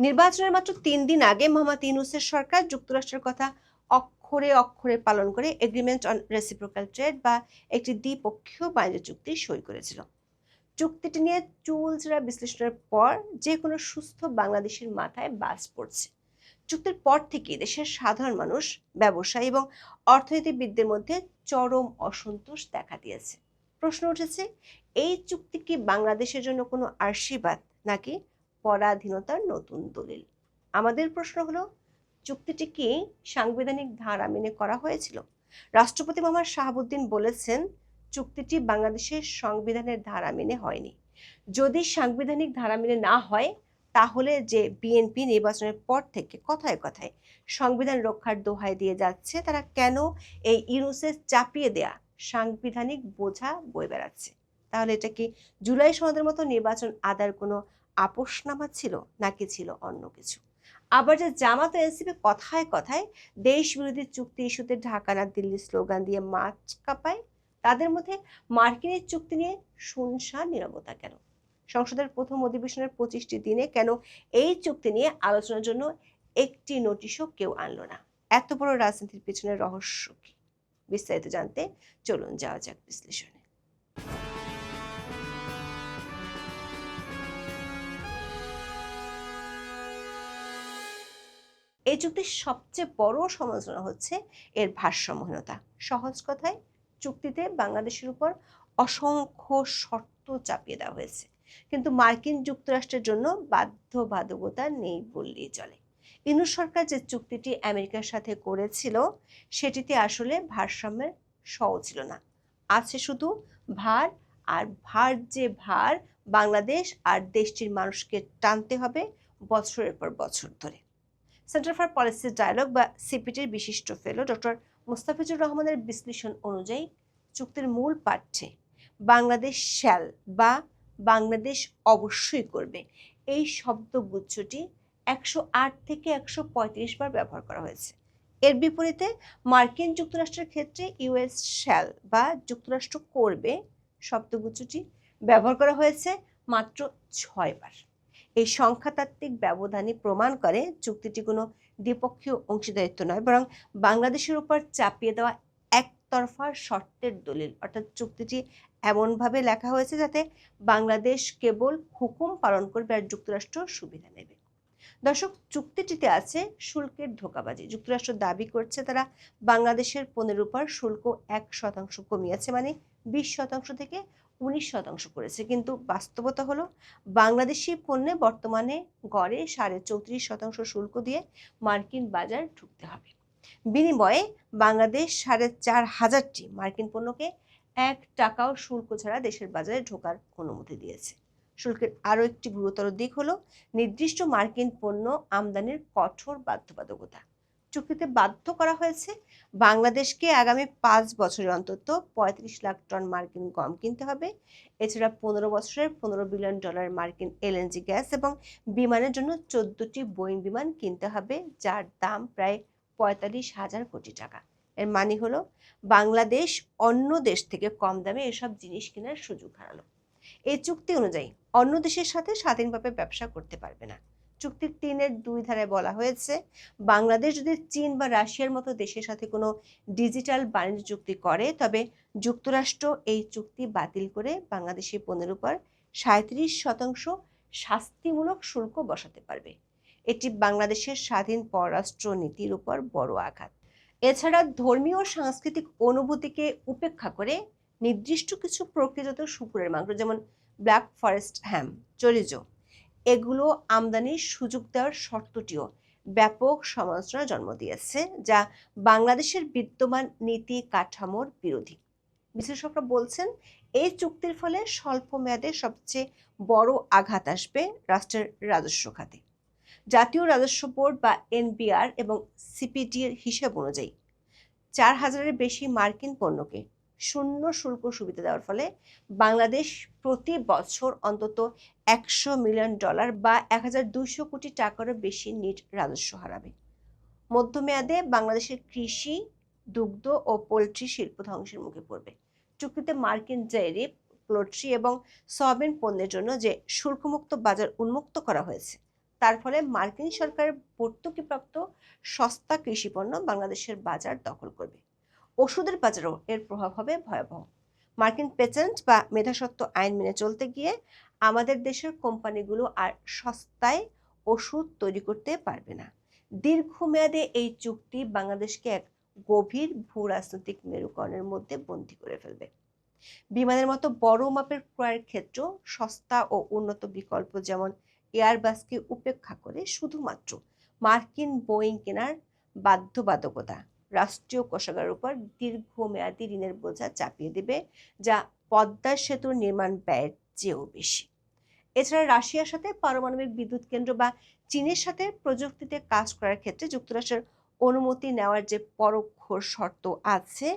নির্বাচনের মাত্র ৩ দিন আগে মোহাম্মদ ইউনূসের সরকার যুক্তরাষ্ট্রের কথা অক্ষরে অক্ষরে পালন করে এগ্রিমেন্ট অন রেসিপ্রোকাল ট্রেড বা একটি দ্বিপক্ষীয় বাণিজ্য চুক্তি সই করেছিল। চুক্তিটি নিয়ে চুলচেরা বিশ্লেষণের পর যে কোনো সুস্থ বাংলাদেশের মাথায় বাজ পড়ছে। চুক্তির পর থেকেই দেশের সাধারণ মানুষ, ব্যবসায়ী এবং অর্থনীতিবিদদের মধ্যে চরম অসন্তোষ দেখা দিয়েছে। প্রশ্ন উঠেছে, এই চুক্তি কি বাংলাদেশের জন্য কোনো আশীর্বাদ নাকি পরাধীনতার নতুন দলিল? আমাদের প্রশ্ন হলো, চুক্তিটি কি সাংবিধানিক ধারা মেনে করা হয়েছিল? রাষ্ট্রপতি মোহাম্মদ শাহাবুদ্দিন বলেছেন, চুক্তিটি বাংলাদেশের সংবিধানের ধারা মেনে হয়নি। যদি সাংবিধানিক ধারা মেনে না হয়, তাহলে যে বিএনপি নির্বাচনের পর থেকে কথায় কথায় সংবিধান রক্ষার দোহাই দিয়ে যাচ্ছে, তারা কেন এই ইউনূসের চাপিয়ে দেয়া সাংবিধানিক বোঝা বয়ে বেড়াচ্ছে? তাহলে এটা কি জুলাই সনদের মতো নির্বাচন আদায়ের কোনো আপোসনামা ছিল, নাকি ছিল অন্য কিছু? আবার যে জামাত ও এনসিপি কথায় কথায় দেশ বিরোধী চুক্তি ইস্যুতে ঢাকা না দিল্লি স্লোগান দিয়ে মাঠ কাঁপায়, তাদের মধ্যে মার্কিনের চুক্তি নিয়ে শুনশান নীরবতা কেন? সংসদের প্রথম অধিবেশনের 25টি দিনে কেন এই চুক্তি নিয়ে আলোচনার জন্য একটি নোটিশও কেউ আনলো না? এত বড় রাজনীতির পিছনের রহস্য কি? বিস্তারিত জানতে চলুন যাওয়া যাক বিশ্লেষণে। এই চুক্তির সবচেয়ে বড় সমালোচনা হচ্ছে এর ভারসাম্যহীনতা। সহজ কথায়, চুক্তিতে বাংলাদেশের উপর অসংখ্য শর্ত চাপিয়ে দেওয়া হয়েছে, কিন্তু মার্কিন যুক্তরাষ্ট্রের জন্য বাধ্যবাধকতা নেই বললেই চলে। ইউনূস সরকার যে চুক্তিটি আমেরিকার সাথে করেছিল, সেটিতে আসলে ভারসাম্যের সও ছিল না। আছে শুধু ভার, আর ভার বাংলাদেশ আর দেশটির মানুষকে টানতে হবে বছরের পর বছর ধরে। সেন্টার ফর পলিসি ডায়ালগ বা সিপিটির বিশিষ্ট ফেলো ডক্টর মোস্তাফিজুর রহমানের বিশ্লেষণ অনুযায়ী, চুক্তির মূল পাঠ্যে বাংলাদেশ শ্যাল বা বাংলাদেশ অবশ্যই করবে এই শব্দগুচ্ছটি 108 থেকে 135 বার ব্যবহার করা হয়েছে। এর বিপরীতে মার্কিন যুক্তরাষ্ট্রের ক্ষেত্রে ইউএস শ্যাল বা যুক্তরাষ্ট্র করবে শব্দগুচ্ছটি ব্যবহার করা হয়েছে মাত্র 6 বার। এই সংখ্যাতাত্ত্বিক ব্যবধানই প্রমাণ করে চুক্তিটি কোনো দ্বিপক্ষীয় অংশীদারিত্ব নয়, বরং বাংলাদেশের উপর চাপিয়ে দেওয়া একতরফা শর্তের দলিল। অর্থাৎ চুক্তিটি এমনভাবে লেখা হয়েছে যাতে বাংলাদেশ কেবল হুকুম পালন করবে আর যুক্তরাষ্ট্র সুবিধা নেবে। দর্শক, চুক্তিটিতে আছে শুল্কের ধোঁকাবাজি। যুক্তরাষ্ট্র দাবি করছে তারা বাংলাদেশের পণ্যের উপর শুল্ক 1% কমিয়েছে, মানে 20% থেকে 19% করেছে। কিন্তু বাস্তবতা হলো, বাংলাদেশি পণ্যে বর্তমানে গড়ে 34.5% শুল্ক দিয়ে মার্কিন বাজার ঢুকতে হবে। বিনিময়ে বাংলাদেশ 4,500টি মার্কিন পণ্যকে 1 টাকাও শুল্ক ছাড়া দেশের বাজারে ঢোকার অনুমতি দিয়েছে। শুল্কের আরও একটি গুরুতর দিক হলো নির্দিষ্ট মার্কিন পণ্য আমদানির কঠোর বাধ্যবাধকতা। চুক্তিতে বাধ্য করা হয়েছে বাংলাদেশকে আগামী 5 বছরে অন্তত 35 লাখ টন মার্কিন গম কিনতে হবে। এছাড়া 15 বছরের $15 বিলিয়ন মার্কিন এলএনজি গ্যাস এবং বিমানের জন্য 14টি বোয়িং বিমান কিনতে হবে, যার দাম প্রায় 45,000 কোটি টাকা। এর মানে হলো, বাংলাদেশ অন্য দেশ থেকে কম দামে এসব জিনিস কেনার সুযোগ হারালো। এই চুক্তি অনুযায়ী অন্য দেশের সাথে স্বাধীনভাবে ব্যবসা করতে পারবে না। চুক্তির 3-এর 2 ধারায় বলা হয়েছে, বাংলাদেশ যদি চীন বা রাশিয়ার মতো দেশের সাথে কোনো ডিজিটাল বাণিজ্য চুক্তি করে, তবে যুক্তরাষ্ট্র এই চুক্তি বাতিল করে বাংলাদেশি পণ্যের উপর 37% শাস্তিমূলক শুল্ক বসাতে পারবে। এটি বাংলাদেশের স্বাধীন পররাষ্ট্র নীতির উপর বড় আঘাত। এছাড়া ধর্মীয় ও সাংস্কৃতিক অনুভূতিকে উপেক্ষা করে নির্দিষ্ট কিছু প্রকৃতিগত শূকরের মাংস, যেমন ব্ল্যাক ফরেস্ট হ্যাম, চরিজো, এগুলো আমদানির সুযোগ দেওয়ার শর্তটিও ব্যাপক সমালোচনার জন্ম দিয়েছে, যা বাংলাদেশের বিদ্যমান নীতি কাঠামোর বিরোধী। বিশ্লেষকরা বলছেন, এই চুক্তির ফলে স্বল্প মেয়াদে সবচেয়ে বড় আঘাত আসবে রাষ্ট্রের রাজস্ব খাতে। জাতীয় রাজস্ব বোর্ড বা এনবিআর এবং সিপিডির হিসাব অনুযায়ী 4,000-এর বেশি মার্কিন পণ্যকে শূন্য শুল্ক সুবিধা দেওয়ার ফলে বাংলাদেশ প্রতি বছর অন্তত $100 মিলিয়ন বা 1,200 কোটি টাকারও বেশি নিট রাজস্ব হারাবে। মধ্যমেয়াদে বাংলাদেশের কৃষি, দুগ্ধ ও পোলট্রি শিল্প ধ্বংসের মুখে পড়বে। চুক্তিতে মার্কিন ডেইরি, পোলট্রি এবং সয়াবিন পণ্যের জন্য যে শুল্কমুক্ত বাজার উন্মুক্ত করা হয়েছে, তার ফলে মার্কিন সরকার ভর্তুকিপ্রাপ্ত সস্তা কৃষিপণ্য বাংলাদেশের বাজার দখল করবে। ওষুধের বাজারেও এর প্রভাব হবে ভয়াবহ। মার্কিন পেটেন্ট বা মেধাস্বত্ব আইন মেনে চলতে গিয়ে আমাদের দেশের কোম্পানিগুলো আর সস্তায় ওষুধ তৈরি করতে পারবে না। দীর্ঘমেয়াদে এই চুক্তি বাংলাদেশকে এক গভীর ভূ রাজনৈতিক মেরুকরণের মধ্যে বন্দী করে ফেলবে। বিমানের মতো বড় মাপের ক্রয়ের ক্ষেত্রেও সস্তা ও উন্নত বিকল্প যেমন এয়ারবাসকে উপেক্ষা করে শুধুমাত্র মার্কিন বোয়িং কেনার বাধ্যবাধকতা রাষ্ট্রীয় কোষাগারের উপর দীর্ঘমেয়াদী ঋণের বোঝা চাপিয়ে দেবে, যা পদ্মা সেতুর নির্মাণ ব্যয়ের চেয়েও বেশি। এছাড়া রাশিয়ার সাথে পারমাণবিক বিদ্যুৎ কেন্দ্র বা চীনের সাথে প্রযুক্তিতে কাজ করার ক্ষেত্রে যুক্তরাষ্ট্রের অনুমতি নেওয়ার যে পরোক্ষ শর্ত আছে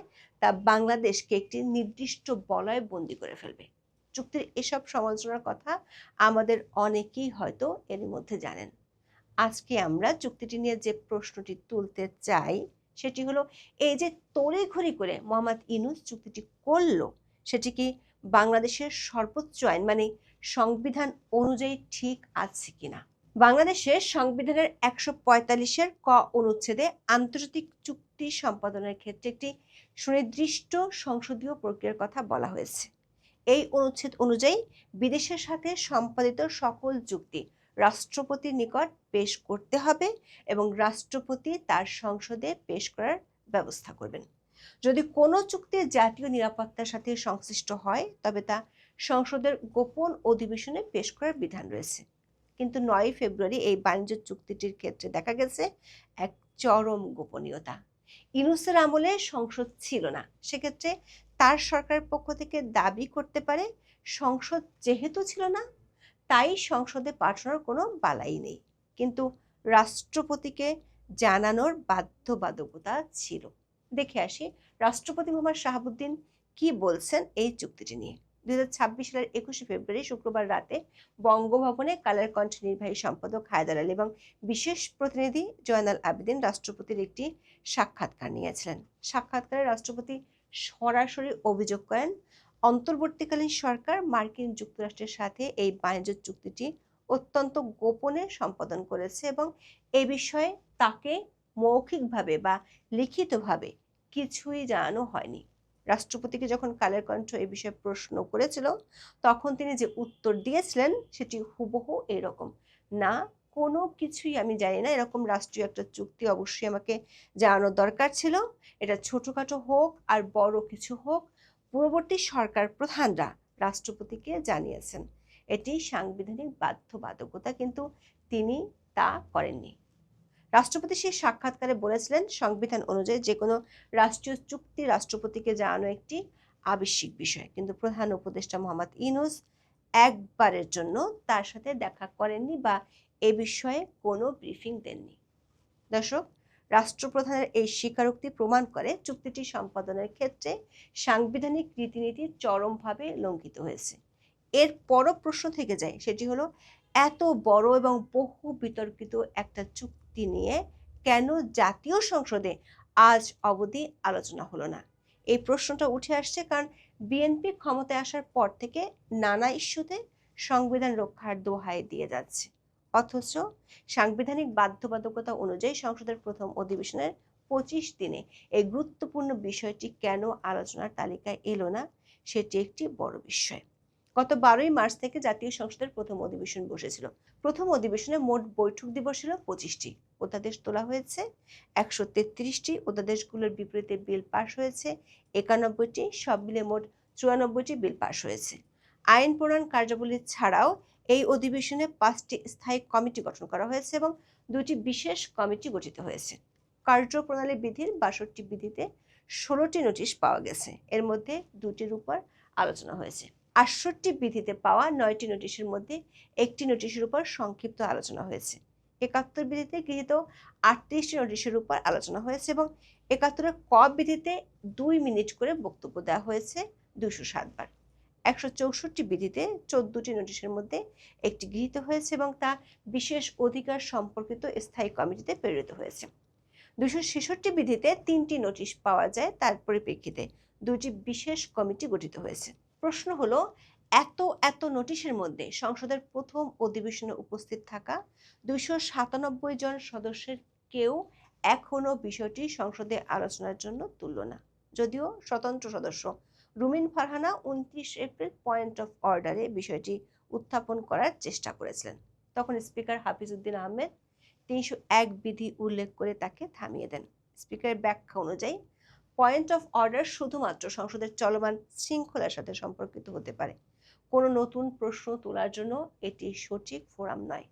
তা বাংলাদেশকে একটি নির্দিষ্ট বলয়ে বন্দী করে ফেলবে। চুক্তির এসব সমালোচনার কথা আমাদের অনেকেই হয়তো এর মধ্যে জানেন। আজকে আমরা চুক্তিটি নিয়ে যে প্রশ্নটি তুলতে চাই সেটি হলো, এই যে তড়িঘড়ি করে মোহাম্মদ ইউনূস চুক্তিটি করলো, সেটি কি বাংলাদেশের সর্বোচ্চ আইন মানে সংবিধান অনুযায়ী ঠিক আছে কিনা? বাংলাদেশের সংবিধানের ১৪৫-এর ক অনুচ্ছেদে আন্তর্জাতিক চুক্তি সম্পাদনের ক্ষেত্রে একটি সুনির্দিষ্ট সংসদীয় প্রক্রিয়ার কথা বলা হয়েছে। এই অনুচ্ছেদ অনুযায়ী বিদেশের সাথে সম্পাদিত সকল চুক্তি রাষ্ট্রপতির নিকট পেশ করতে হবে এবং রাষ্ট্রপতি তার সংসদে পেশ করার ব্যবস্থা করবেন। যদি কোনো চুক্তি জাতীয় নিরাপত্তার সাথে সংশ্লিষ্ট হয় তবে তা সংসদের গোপন অধিবেশনে পেশ করার বিধান রয়েছে। কিন্তু ৯ ফেব্রুয়ারি এই বাণিজ্য চুক্তিটির ক্ষেত্রে দেখা গেছে এক চরম গোপনীয়তা। ইউনূসের আমলে সংসদ ছিল না, সেক্ষেত্রে তার সরকারের পক্ষ থেকে দাবি করতে পারে সংসদ যেহেতু ছিল না তাই সংসদে পাঠানোর কোনো বালাই নেই, কিন্তু রাষ্ট্রপতিকে জানানোর বাধ্যবাধকতা ছিল। দেখে আসি রাষ্ট্রপতি মোহাম্মদ শাহাবুদ্দিন কি বলছেন এই চুক্তিটি নিয়ে। ২০২৬ সালের ২১শে ফেব্রুয়ারি শুক্রবার রাতে বঙ্গভবনে কালের কণ্ঠ নির্বাহী সম্পাদক হায়দার আলী এবং বিশেষ প্রতিনিধি জয়নাল আবেদিন রাষ্ট্রপতির একটি সাক্ষাৎকার নিয়েছিলেন। সাক্ষাৎকারে রাষ্ট্রপতি সরাসরি অভিযোগ করেন অন্তর্বর্তীকালীন সরকার মার্কিন যুক্তরাষ্ট্রের সাথে এই বাণিজ্য চুক্তিটি অত্যন্ত গোপনে সম্পাদন করেছে এবং এ বিষয়ে তাকে মৌখিকভাবে বা লিখিতভাবে কিছুই জানানো হয়নি। রাষ্ট্রপতিকে যখন কালের কণ্ঠ এই বিষয়ে প্রশ্ন করেছিল তখন তিনি যে উত্তর দিয়েছিলেন সেটি হুবহু এরকম, না কোনো কিছুই আমি জানি না, এরকম রাষ্ট্রীয় একটা চুক্তি অবশ্যই আমাকে জানানোর দরকার ছিল। এটা ছোটখাটো হোক আর বড় কিছু হোক, পূর্ববর্তী সরকার প্রধানরা রাষ্ট্রপতিকে জানিয়েছেন। এটি সাংবিধানিক বাধ্যবাধকতা, কিন্তু তিনি তা করেননি। রাষ্ট্রপতি সেই সাক্ষাৎকারে বলেছিলেন সংবিধান অনুযায়ী যে কোনো রাষ্ট্রীয় চুক্তি রাষ্ট্রপতিকে জানানো একটি আবশ্যিক বিষয়, কিন্তু প্রধান উপদেষ্টা মোহাম্মদ ইউনূস একবারের জন্য তার সাথে দেখা করেননি বা এ বিষয়ে কোনো ব্রিফিং দেননি। দর্শক, রাষ্ট্রপ্রধানের এই স্বীকারোক্তি প্রমাণ করে চুক্তিটি সম্পাদনের ক্ষেত্রে সাংবিধানিক রীতিনীতি চরমভাবে লঙ্ঘিত হয়েছে। এর পরও প্রশ্ন থেকে যায়, সেটি হলো এত বড় এবং বহু বিতর্কিত একটা চুক্তি নিয়ে কেন জাতীয় সংসদে আজ অবধি আলোচনা হলো না? এই প্রশ্নটা উঠে আসছে কারণ বিএনপি ক্ষমতায় আসার পর থেকে নানা ইস্যুতে সংবিধান রক্ষার দোহাই দিয়ে যাচ্ছে, অথচ সাংবিধানিক বাধ্যবাধকতা অনুযায়ী সংসদের প্রথম অধিবেশনের ২৫ দিনে এই গুরুত্বপূর্ণ বিষয়টি কেন আলোচনার তালিকায় এলো না, সেটি একটি বড় বিষয়। গত ১২ই মার্চ থেকে জাতীয় সংসদের প্রথম অধিবেশন বসেছিল। প্রথম অধিবেশনে মোট বৈঠক দিবস ছিল ২৫টি, অধ্যাদেশ তোলা হয়েছে ১৩৩টি, অধ্যাদেশগুলোর বিপরীতে বিল পাশ হয়েছে ৯১টি, সব মিলে মোট ৯৪টি বিল পাশ হয়েছে। আইন প্রণয়ন কার্যাবলী ছাড়াও এই অধিবেশনে ৫টি স্থায়ী কমিটি গঠন করা হয়েছে এবং ২টি বিশেষ কমিটি গঠিত হয়েছে। কার্যপ্রণালী বিধির ৬২টি বিধিতে ১৬টি নোটিশ পাওয়া গেছে, এর মধ্যে ২টির উপর আলোচনা হয়েছে। ৬৮টি বিধিতে পাওয়া ৯টি নোটিশের মধ্যে একটি নোটিশের উপর সংক্ষিপ্ত আলোচনা হয়েছে। ৭১ বিধিতে গৃহীত ৩৮টি নোটিশের উপর আলোচনা হয়েছে এবং ৭১ ক বিধিতে ২ মিনিট করে বক্তব্য দেওয়া হয়েছে ২০৭ বার। ১৬৪ বিধিতে ১৪টি নোটিশের মধ্যে একটি গৃহীত হয়েছে এবং তা বিশেষ অধিকার সম্পর্কিত স্থায়ী কমিটিতে প্রেরিত হয়েছে। ২৬৬ বিধিতে ৩টি নোটিশ পাওয়া যায়, তার পরিপ্রেক্ষিতে ২টি বিশেষ কমিটি গঠিত হয়েছে। প্রশ্ন হলো, এত এত নোটিশের মধ্যে সংসদের প্রথম অধিবেশনে উপস্থিত থাকা 297 জন সদস্যের কেউ এখনো বিষয়টি সংসদে আলোচনার জন্য তুলল না। যদিও স্বতন্ত্র সদস্য রুমিন ফারহানা 29 এপ্রিল পয়েন্ট অফ অর্ডারে বিষয়টি উত্থাপন করার চেষ্টা করেছিলেন। তখন স্পিকার হাফিজউদ্দিন আহমেদ 301 বিধি উল্লেখ করে তাকে থামিয়ে দেন। স্পিকারের ব্যাখ্যা অনুযায়ী পয়েন্ট অফ অর্ডার শুধুমাত্র সংসদের চলমান শৃঙ্খলার সাথে সম্পর্কিত হতে পারে, কোনো নতুন প্রশ্ন তোলার জন্য এটি সঠিক ফোরাম নয়।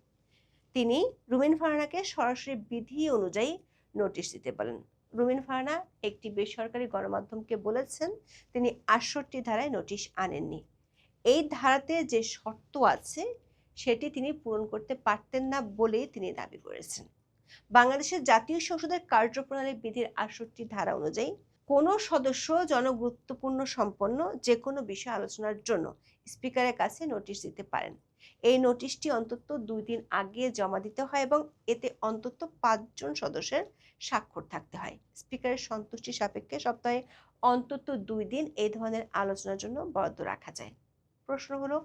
তিনি রুমিন ফারহানাকে সরাসরি বিধি অনুযায়ী নোটিশ দিতে বলেন। রুমিন ফারহানা একটি বেসরকারি গণমাধ্যমকে বলেছেন তিনি 68 ধারায় নোটিশ আনেননি। এই ধারাতে যে শর্ত আছে সেটি তিনি পূরণ করতে পারতেন না বলেই তিনি দাবি করেছেন। বাংলাদেশের জাতীয় সংসদের কার্যপ্রণালী বিধির 68 ধারা অনুযায়ী কোনো সদস্য জনগুরুত্বপূর্ণ সম্পন্ন যে কোনো বিষয় আলোচনার জন্য স্পিকারের কাছে নোটিশ দিতে পারেন। এই নোটিশটি অন্তত 2 দিন আগে জমা দিতে হয় এবং এতে অন্তত 5 জন সদস্যের স্বাক্ষর থাকতে হয়। স্পিকারের সন্তুষ্টি সাপেক্ষে সপ্তাহে অন্তত 2 দিন এই ধরনের আলোচনার জন্য বরাদ্দ রাখা যায়। প্রশ্ন হলো,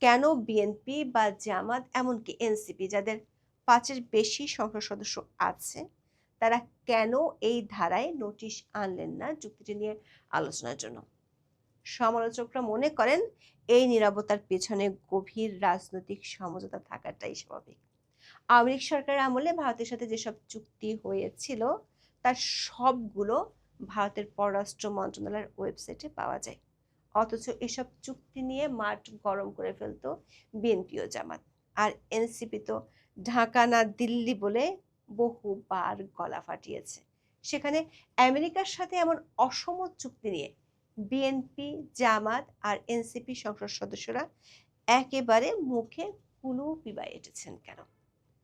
কেন বিএনপি বা জামাত এমনকি এনসিপি যাদের 5-এর বেশি সংসদ সদস্য আছে তারা কেন এই ধারায় নোটিশ আনলেন না চুক্তিটি নিয়ে আলোচনার জন্য? সমালোচকরা মনে করেন এই নীরবতার পেছনে গভীর রাজনৈতিক সমঝোতা থাকাটাই স্বাভাবিক। আওয়ামী লীগ সরকারের আমলে ভারতের সাথে যেসব চুক্তি হয়েছিল তার সবগুলো ভারতের পররাষ্ট্র মন্ত্রণালয়ের ওয়েবসাইটে পাওয়া যায়। অথচ এসব চুক্তি নিয়ে মাঠ গরম করে ফেলতো বিএনপি ও জামাত। আর এনসিপি তো ঢাকা না দিল্লি বলে বহুবার গলা ফাটিয়েছে। সেখানে আমেরিকার সাথে এমন অসম চুক্তি নিয়ে বিএনপি, জামাত আর এনসিপি সংসদ সদস্যরা একেবারে মুখে কুলু পিবায় এঁটেছেন কেন?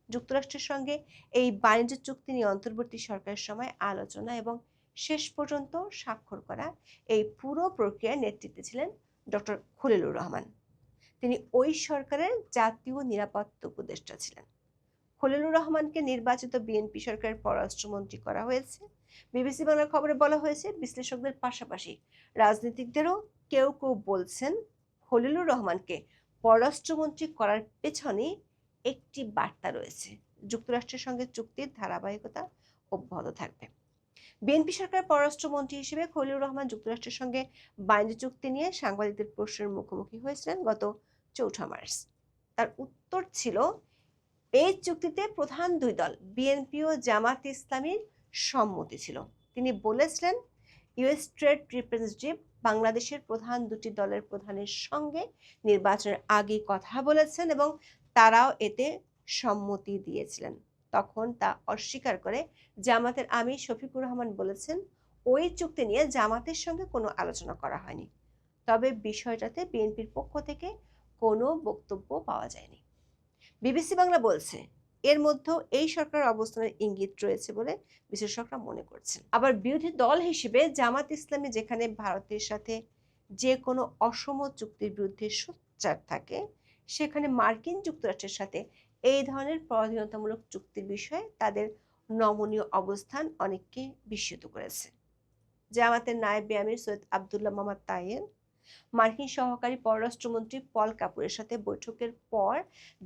যুক্তরাষ্ট্রের সঙ্গে এই বাণিজ্য চুক্তি নিয়ে অন্তর্বর্তী সরকারের সময় আলোচনা এবং শেষ পর্যন্ত স্বাক্ষর করা এই পুরো প্রক্রিয়ার নেতৃত্বে ছিলেন ডক্টর খলিলুর রহমান। তিনি ওই সরকারের জাতীয় নিরাপত্তা উপদেষ্টা ছিলেন। খলিলুর রহমানকে নির্বাচিত বিএনপি সরকারের পররাষ্ট্রমন্ত্রী করা হয়েছে। বিবিসি বাংলার খবরে বলা হয়েছে, বিশ্লেষকদের পাশাপাশি রাজনীতিকদেরও কেউ কেউ বলছেন খলিলুর রহমানকে পররাষ্ট্রমন্ত্রী করার পেছনে একটি বার্তা রয়েছে, যুক্তরাষ্ট্রের সঙ্গে চুক্তির ধারাবাহিকতা অব্যাহত থাকবে। বিএনপি সরকারের পররাষ্ট্রমন্ত্রী হিসেবে খলিলুর রহমান যুক্তরাষ্ট্রের সঙ্গে বাণিজ্য চুক্তি নিয়ে সাংবাদিকদের প্রশ্নের মুখোমুখি হয়েছিলেন গত 4 মার্চ। তার উত্তর ছিল, এই চুক্তিতে প্রধান 2 দল বিএনপি ও জামাত ইসলামীর সম্মতি ছিল। তিনি বলেছিলেন, ইউএস ট্রেড রিপ্রেজেন্টেটিভ বাংলাদেশের প্রধান 2টি দলের প্রধানের সঙ্গে নির্বাচনের আগে কথা বলেছেন এবং তারাও এতে সম্মতি দিয়েছিলেন। তখন তা অস্বীকার করে জামাতের আমির শফিকুর রহমান বলেছেন, ওই চুক্তি নিয়ে জামাতের সঙ্গে কোনো আলোচনা করা হয়নি। তবে বিষয়টাতে বিএনপির পক্ষ থেকে কোনো বক্তব্য পাওয়া যায়নি। বিবিসি বাংলা বলছে, এর মধ্যেও এই সরকারের অবস্থানের ইঙ্গিত রয়েছে বলে বিশ্লেষকরা মনে করছেন। আবার বিরোধী দল হিসেবে জামাত ইসলামী যেখানে ভারতের সাথে যে কোনো অসম চুক্তির বিরুদ্ধে সোচ্চার থাকে, সেখানে মার্কিন যুক্তরাষ্ট্রের সাথে এই ধরনের পরাধীনতামূলক চুক্তির বিষয়ে তাদের নমনীয় অবস্থান অনেককে বিস্মিত করেছে। জামাতের নায়েব আমির সৈয়দ আবদুল্লাহ মোহাম্মদ তাইয়ের মার্কিন সহকারী পররাষ্ট্রমন্ত্রী পল কাপুরের সাথে বৈঠকের পর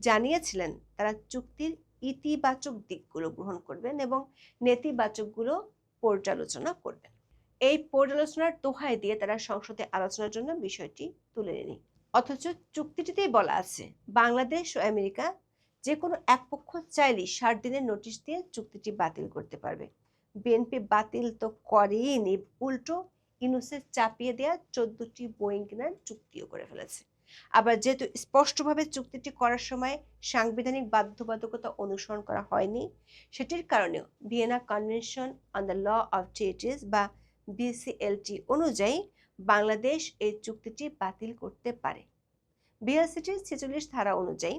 জানিয়েছিলেন তারা চুক্তির ইতিবাচক দিকগুলো গ্রহণ করবেন এবং নেতিবাচকগুলো পর্যালোচনা করবেন। এই পর্যালোচনার দোহাই দিয়ে তারা সংসদে আলোচনার জন্য বিষয়টি তুলে নেন। অথচ চুক্তিটিতেই বলা আছে, বাংলাদেশ ও আমেরিকা যে কোনো এক পক্ষ চাইলেই 60 দিনের নোটিশ দিয়ে চুক্তিটি বাতিল করতে পারবে। বিএনপি বাতিল তো করেইনি, উল্টো ইউনূসের চাপিয়ে দেওয়া 14টি বোয়িং কেনার চুক্তিও করে ফেলেছে। আবার যেহেতু স্পষ্টভাবে চুক্তিটি করার সময় সাংবিধানিক বাধ্যবাধকতা অনুসরণ করা হয়নি, সেটির কারণেও Vienna convention on the law of treaties বা বিসিএলটি অনুযায়ী বাংলাদেশ এই চুক্তিটি বাতিল করতে পারে। বিএলসিটির 46 ধারা অনুযায়ী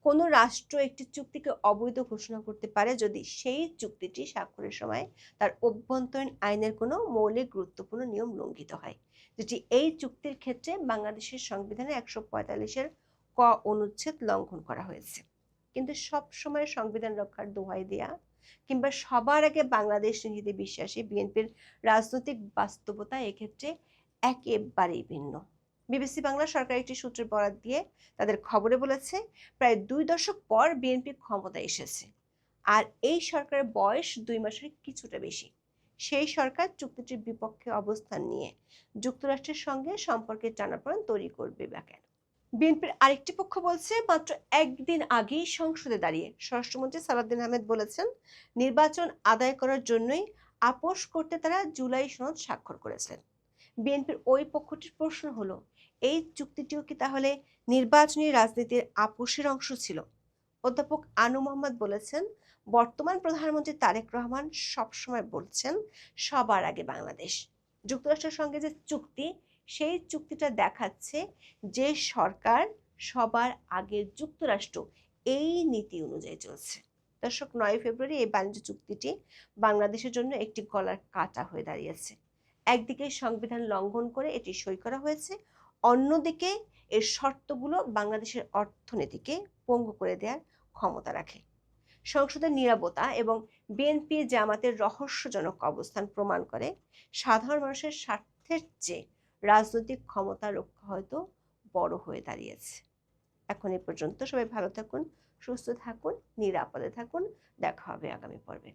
কোনো রাষ্ট্র একটি চুক্তিকে অবৈধ ঘোষণা করতে পারে যদি সেই চুক্তিটি স্বাক্ষরের সময় তার অভ্যন্তরীণ আইনের কোনো মৌলিক গুরুত্বপূর্ণ নিয়ম লঙ্ঘিত হয়, যেটি এই চুক্তির ক্ষেত্রে বাংলাদেশের সংবিধানে 145-এর ক অনুচ্ছেদ লঙ্ঘন করা হয়েছে। কিন্তু সব সময় সংবিধান রক্ষার দোহাই দেয়া কিংবা সবার আগে বাংলাদেশ নীতিতে বিশ্বাসী বিএনপির রাজনৈতিক বাস্তবতা এক্ষেত্রে একেবারেই ভিন্ন। বিবিসি বাংলা সরকার একটি সূত্রের বরাত দিয়ে তাদের খবরে বলেছে, প্রায় 2 দশক পর বিএনপি ক্ষমতায় এসেছে। আর এই সরকারের বয়স 2 মাসের কিছুটা বেশি। সেই সরকার চুক্তিটির বিপক্ষে অবস্থান নিয়ে যুক্তরাষ্ট্রের সঙ্গে সম্পর্কের টানাপোড়েন তৈরি করবে বা কেন? বিএনপির আরেকটি পক্ষ বলছে, মাত্র একদিন আগেই সংসদে দাঁড়িয়ে স্বরাষ্ট্রমন্ত্রী সালাউদ্দিন আহমেদ বলেছেন, নির্বাচন আদায় করার জন্যই আপোষ করতে তারা জুলাই সনদ স্বাক্ষর করেছিলেন। বিএনপির ওই পক্ষটির প্রশ্ন হলো, এই চুক্তিটিও কি তাহলে নির্বাচনী রাজনীতির আপোষের অংশ ছিল? অধ্যাপক আনু মোহাম্মদ বলেছেন, বর্তমান প্রধানমন্ত্রী তারেক রহমান সবসময় বলছেন সবার আগে বাংলাদেশ। যুক্তরাষ্ট্রের সঙ্গে যে চুক্তি, সেই চুক্তিটা দেখাচ্ছে যে সরকার সবার আগে যুক্তরাষ্ট্র, এই নীতি অনুযায়ী চলছে। দর্শক, 9 ফেব্রুয়ারি এই বাণিজ্য চুক্তিটি বাংলাদেশের জন্য একটি গলার কাঁটা হয়ে দাঁড়িয়েছে। একদিকে সংবিধান লঙ্ঘন করে এটি সই করা হয়েছে, অন্যদিকে এর শর্তগুলো বাংলাদেশের অর্থনীতিকে পঙ্গু করে দেওয়ার ক্ষমতা রাখে। সংসদের নীরবতা এবং বিএনপি জামাতের রহস্যজনক অবস্থান প্রমাণ করে, সাধারণ মানুষের স্বার্থের চেয়ে রাজনৈতিক ক্ষমতা রক্ষা হয়তো বড় হয়ে দাঁড়িয়েছে। এখন এই পর্যন্ত। সবাই ভালো থাকুন, সুস্থ থাকুন, নিরাপদে থাকুন। দেখা হবে আগামী পর্বে।